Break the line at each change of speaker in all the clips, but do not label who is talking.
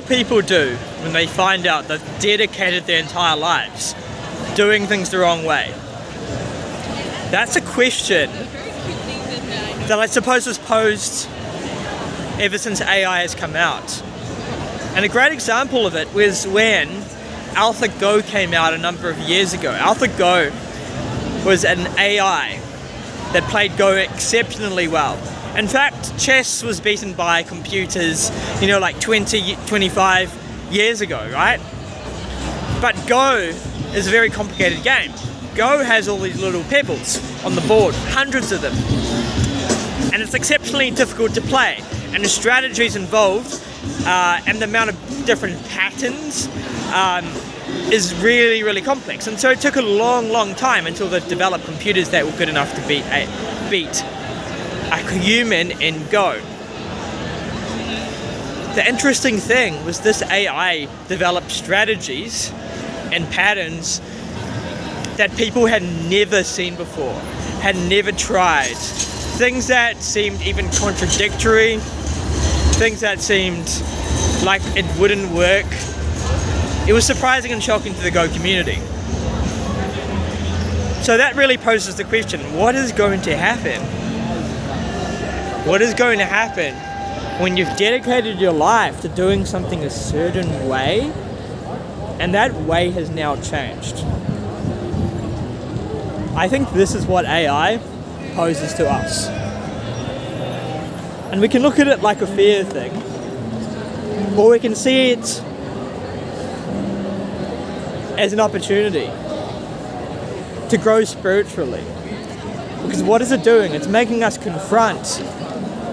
people do when they find out they've dedicated their entire lives doing things the wrong way? That's a question that I suppose was posed ever since AI has come out. And a great example of it was when AlphaGo came out a number of years ago. AlphaGo was an AI that played Go exceptionally well. In fact, chess was beaten by computers, like 20, 25 years ago, right? But Go is a very complicated game. Go has all these little pebbles on the board, hundreds of them. And it's exceptionally difficult to play. And the strategies involved and the amount of different patterns is really, really complex. And so it took a long, long time until they developed computers that were good enough to beat a human in Go. The interesting thing was this AI developed strategies and patterns that people had never seen before, had never tried. Things that seemed even contradictory, things that seemed like it wouldn't work. It was surprising and shocking to the Go community. So that really poses the question, what is going to happen? What is going to happen when you've dedicated your life to doing something a certain way, and that way has now changed? I think this is what AI poses to us. And we can look at it like a fear thing, or we can see it as an opportunity to grow spiritually. Because what is it doing? It's making us confront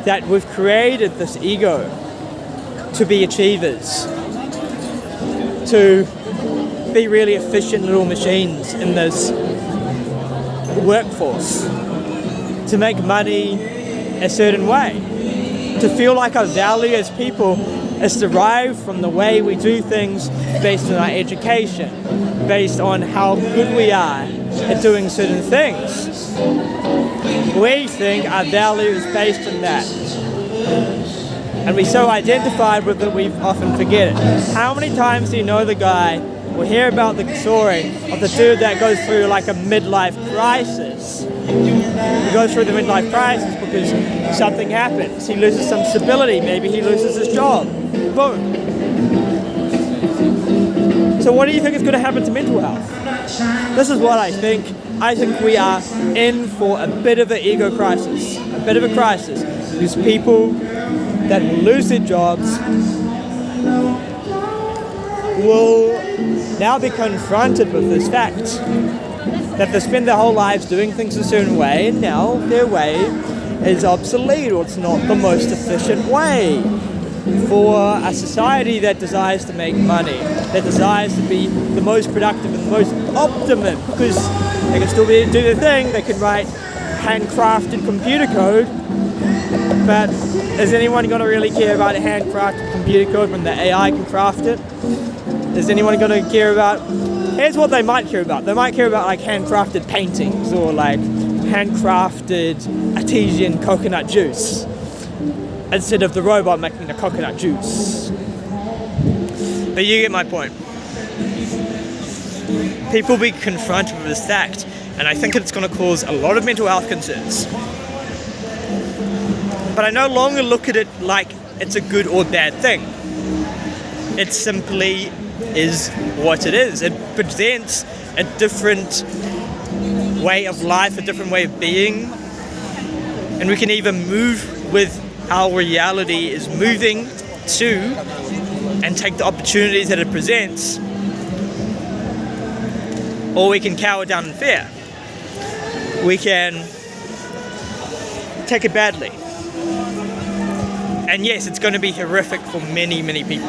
that we've created this ego to be achievers, to be really efficient little machines in this workforce, to make money a certain way, to feel like our value as people is derived from the way we do things based on our education, based on how good we are at doing certain things. We think our value is based on that. And we're so identified with it, we often forget it. How many times do you know the guy, or hear about the story of the dude that goes through like a midlife crisis? He goes through the midlife crisis because something happens. He loses some stability, maybe he loses his job. Boom. So what do you think is going to happen to mental health? This is what I think. I think we are in for a bit of an ego crisis. A bit of a crisis. Because people that will lose their jobs will now be confronted with this fact that they spend their whole lives doing things a certain way, and now their way is obsolete, or it's not the most efficient way for a society that desires to make money, that desires to be the most productive and the most optimum, because they can still do their thing. They can write handcrafted computer code, but is anyone going to really care about handcrafted computer code when the AI can craft it? Is anyone going to care about... Here's what they might care about. They might care about like handcrafted paintings, or like handcrafted artesian coconut juice, instead of the robot making the coconut juice. But you get my point. People will be confronted with this fact, and I think it's going to cause a lot of mental health concerns. But I no longer look at it like it's a good or bad thing. It simply is what it is. It presents a different way of life, a different way of being, and we can either move with how reality is moving to and take the opportunities that it presents, or we can cower down in fear. We can take it badly. And yes, it's going to be horrific for many, many people.